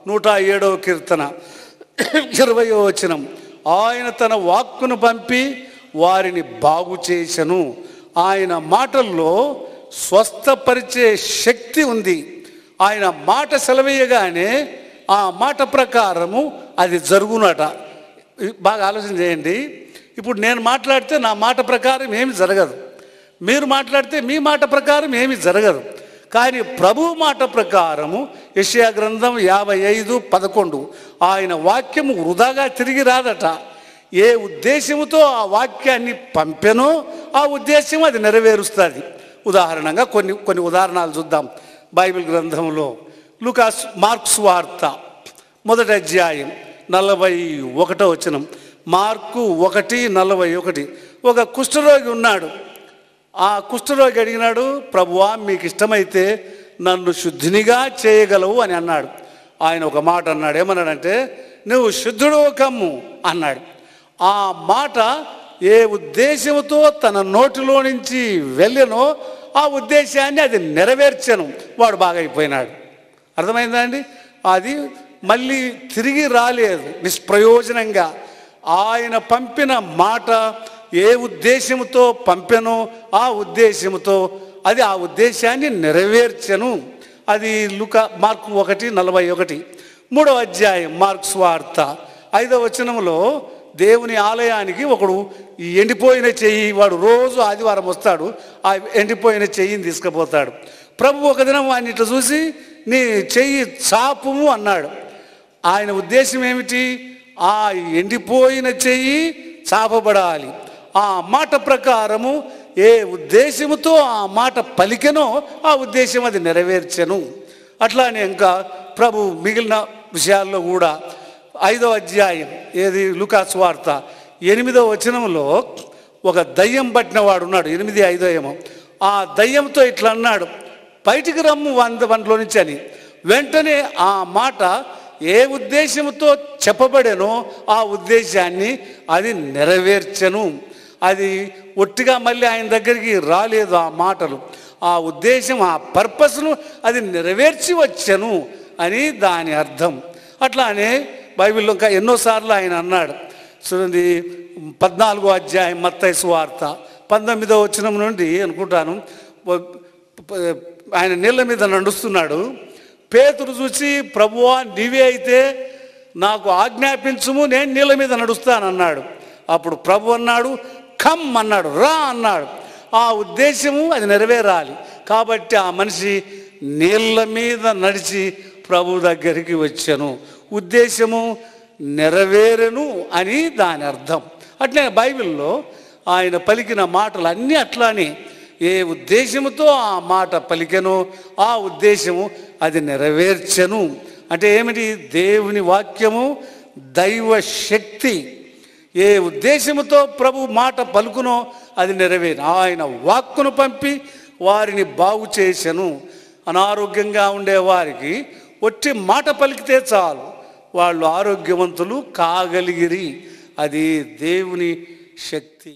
107వ కీర్తన 20వ వచనం, ఆయన తన వాక్కును పంపి వారిని బాగు చేసెను. ఆయన మాటల్లో స్వస్థపరిచే శక్తి ఉంది. ఆయన మాట సెలవేయగానే ఆ మాట ప్రకారము అది జరుగునట. బాగా ఆలోచన చేయండి. ఇప్పుడు నేను మాట్లాడితే నా మాట ప్రకారం ఏమి జరగదు, మీరు మాట్లాడితే మీ మాట ప్రకారం ఏమి జరగదు. కానీ ప్రభు మాట ప్రకారము యెషయా గ్రంథం 55:11, ఆయన వాక్యము వృధాగా తిరిగి రాదట. ఏ ఉద్దేశముతో ఆ వాక్యాన్ని పంపెనో ఆ ఉద్దేశం అది నెరవేరుస్తుంది. ఉదాహరణగా కొన్ని ఉదాహరణలు చూద్దాం బైబిల్ గ్రంథంలో. మార్క్స్ వార్త 1వ అధ్యాయం 41వ వచనం. మార్కు 1:41. ఒక కుష్ఠరోగి ఉన్నాడు. ఆ కుష్ఠరోగి అడిగినాడు, ప్రభువా మీకు ఇష్టమైతే నన్ను శుద్ధినిగా చేయగలవు అని అన్నాడు. ఆయన ఒక మాట అన్నాడు. ఏమన్నాడంటే, నువ్వు శుద్ధుడు కమ్ము అన్నాడు. ఆ మాట ఏ ఉద్దేశంతో తన నోటిలో నుంచి వెళ్ళెనో ఆ ఉద్దేశాన్ని అది నెరవేర్చను. వాడు బాగా అయిపోయినాడు. అర్థమైందా అండి? అది మళ్ళీ తిరిగి రాలేదు నిష్ప్రయోజనంగా. ఆయన పంపిన మాట ఏ ఉద్దేశంతో పంపెనో ఆ ఉద్దేశంతో అది ఆ ఉద్దేశాన్ని నెరవేర్చను. అది మార్కు 1:41. 3వ అధ్యాయం మార్క్స్ వార్త 5వ వచనంలో, దేవుని ఆలయానికి ఒకడు ఈ ఎండిపోయిన చెయ్యి, వాడు రోజు ఆదివారం వస్తాడు, ఆ ఎండిపోయిన చెయ్యిని తీసుకుపోతాడు. ప్రభు ఒక దినం వాడిని ఇట్లా చూసి, నీ చెయ్యి చాపుము అన్నాడు. ఆయన ఉద్దేశం ఏమిటి? ఆ ఎండిపోయిన చెయ్యి చాపబడాలి. ఆ మాట ప్రకారము ఏ ఉద్దేశముతో ఆ మాట పలికెనో ఆ ఉద్దేశం అది నెరవేర్చెను. అట్లానే ఇంకా ప్రభు మిగిలిన విషయాల్లో కూడా 5వ అధ్యాయం ఏది లూకాసు వార్త 8వ వచనంలో ఒక దయ్యం పట్టిన వాడు ఉన్నాడు. 8:5. ఆ దయ్యంతో ఇట్లా అన్నాడు, బయటికి రమ్ము వంటలో నుంచి అని. వెంటనే ఆ మాట ఏ ఉద్దేశంతో చెప్పబడేనో ఆ ఉద్దేశాన్ని అది నెరవేర్చెను. అది ఒట్టిగా మళ్ళీ ఆయన దగ్గరికి రాలేదు. ఆ మాటలు, ఆ ఉద్దేశం, ఆ పర్పస్ను అది నెరవేర్చి వచ్చెను అని దాని అర్థం. అట్లానే బైబిల్లో ఇంకా ఎన్నోసార్లు ఆయన అన్నాడు. చూడండి 14వ అధ్యాయం మత్తయి సువార్త 19వ వచనం నుండి అనుకుంటాను, ఆయన నీళ్ళ మీద నడుస్తున్నాడు. పేతురు చూసి, ప్రభువా నీవే అయితే నాకు ఆజ్ఞాపించుము, నేను నీళ్ళ మీద నడుస్తానన్నాడు. అప్పుడు ప్రభు అన్నాడు, కమ్ అన్నాడు, రా అన్నాడు. ఆ ఉద్దేశము అది నెరవేరాలి. కాబట్టి ఆ మనిషి నీళ్ళ మీద నడిచి ప్రభు దగ్గరికి వచ్చాను. ఉద్దేశము నెరవేరెను అని దాని అర్థం. అట్లే బైబిల్లో ఆయన పలికిన మాటలు అన్నీ అట్లానే. ఏ ఉద్దేశముతో ఆ మాట పలికెనో ఆ ఉద్దేశము అది నెరవేర్చెను. అంటే ఏమిటి? దేవుని వాక్యము దైవ శక్తి. ఏ ఉద్దేశముతో ప్రభు మాట పలుకునో అది నెరవేరు. ఆయన వాక్కును పంపి వారిని బాగు చేసెను. అనారోగ్యంగా ఉండేవారికి ఒట్టి మాట పలికితే చాలు, వాళ్ళు ఆరోగ్యవంతులు కాగలిగిరి. అది దేవుని శక్తి.